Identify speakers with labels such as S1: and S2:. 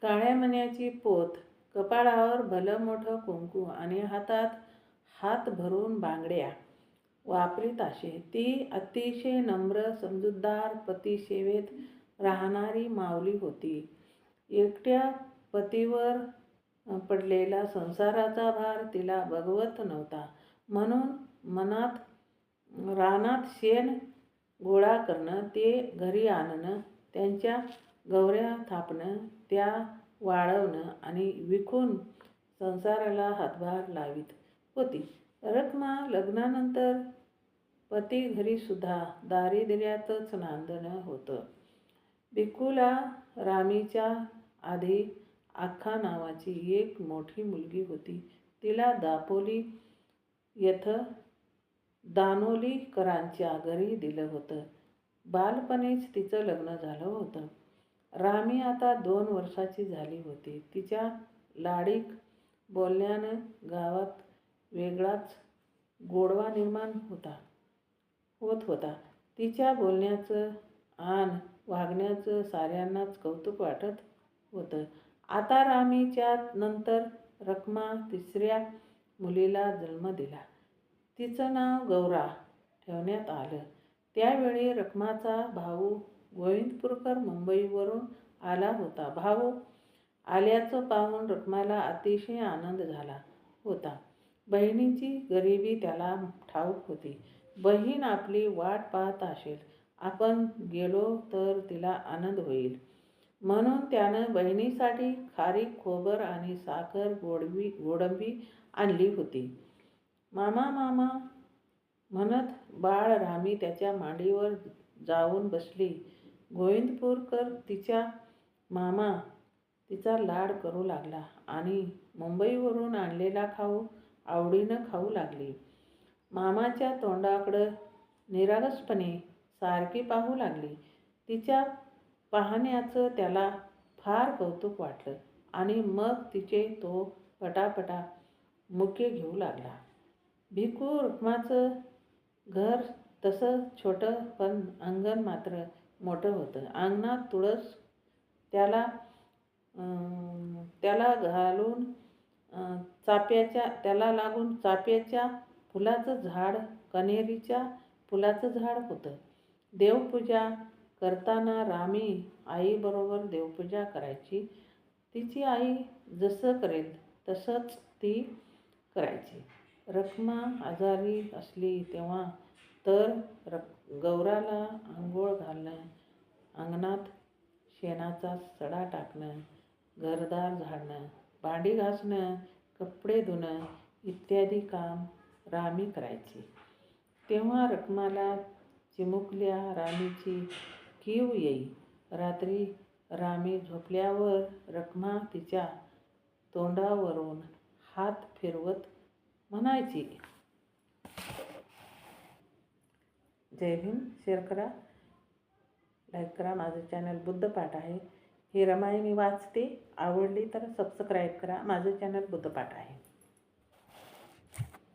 S1: काळ्या मण्याची पोत, कपाळावर भलं मोठं कुंकू आणि हातात हात भरून बांगड्या वापरीत असे. ती अतिशय नम्र, समजूतदार, पतिसेवेत राहणारी माऊली होती. एकट्या पतीवर पडलेला संसाराचा भार तिला बघवत नव्हता. म्हणून रानात शेण गोळा करणं, ते घरी आणणं, त्यांच्या गवऱ्या थापणं, त्या वाळवणं आणि विकून संसाराला हातभार लावीत होती. रखमा लग्नानंतर पती घरीसुद्धा दारिद्र्यातच नांदणं होतं. भिक्खूला रामीच्या आधी आख्खा नावाची एक मोठी मुलगी होती. तिला दापोली येथं दानोलीकरांच्या घरी दिलं होतं. बालपणीच तिचं लग्न झालं होतं. रामी आता 2 वर्षाची झाली होती. तिच्या लाडीक बोलण्यानं गावात वेगळाच गोडवा निर्माण होत होता. तिच्या बोलण्याचं आन वागण्याचं साऱ्यांनाच कौतुक वाटत होतं. आता रामीच्या नंतर रखमा 3ऱ्या मुलीला जन्म दिला. तिचं नाव गौरा ठेवण्यात आलं. त्यावेळी रखमाचा भाऊ गोविंदपूरकर मुंबईवरून आला होता. भाऊ आल्याचं पाहून रखमाला अतिशय आनंद झाला होता. बहिणीची गरिबी त्याला ठाऊक होती. बहीण आपली वाट पाहत असेल, आपण गेलो तर तिला आनंद होईल, म्हणून त्यानं बहिणीसाठी खारीक, खोबर आणि साखर, गोडंबी आणली होती. मामा मामा म्हणत बाळ रामी त्याच्या मांडीवर जाऊन बसली. गोविंदपूरकर तिचा लाड करू लागला आणि मुंबईवरून आणलेला खाऊ आवडीनं खाऊ लागली. मामाच्या तोंडाकडं निरागसपणे सारखी पाहू लागली. तिच्या पाहण्याचं त्याला फार कौतुक वाटलं आणि मग तिचे तो पटापटा मुके घेऊ लागला. भिक्खू रखमाचं घर तसं छोटं, पण अंगण मात्र मोठं होतं. अंगणात तुळस, त्याला लागून चाफ्याच्या फुलाचं झाड, कण्हेरीच्या फुलाचं झाड होतं. देवपूजा करताना रामी आईबरोबर देवपूजा करायची. तिची आई जसं करेल तसंच ती करायची. रखमा आजारी असली तेव्हा तर गौराला आंघोळ घालणं, अंगणात शेणाचा सडा टाकणं, घरदार झाडणं, भांडी घासणं, कपडे धुणं इत्यादी काम रामी करायची. तेव्हा रखमाला चिमुकल्या रामीची कीव येई. रात्री रामी झोपल्यावर रखमा तिच्या तोंडावरून हात फिरवत म्हणायची. जय भीम. शेअर करा, लाईक करा. माझं चॅनल बुद्धपाठ आहे. ही रमाई मी वाचते. आवडली तर सबस्क्राईब करा. माझं चॅनल बुद्धपाठ आहे.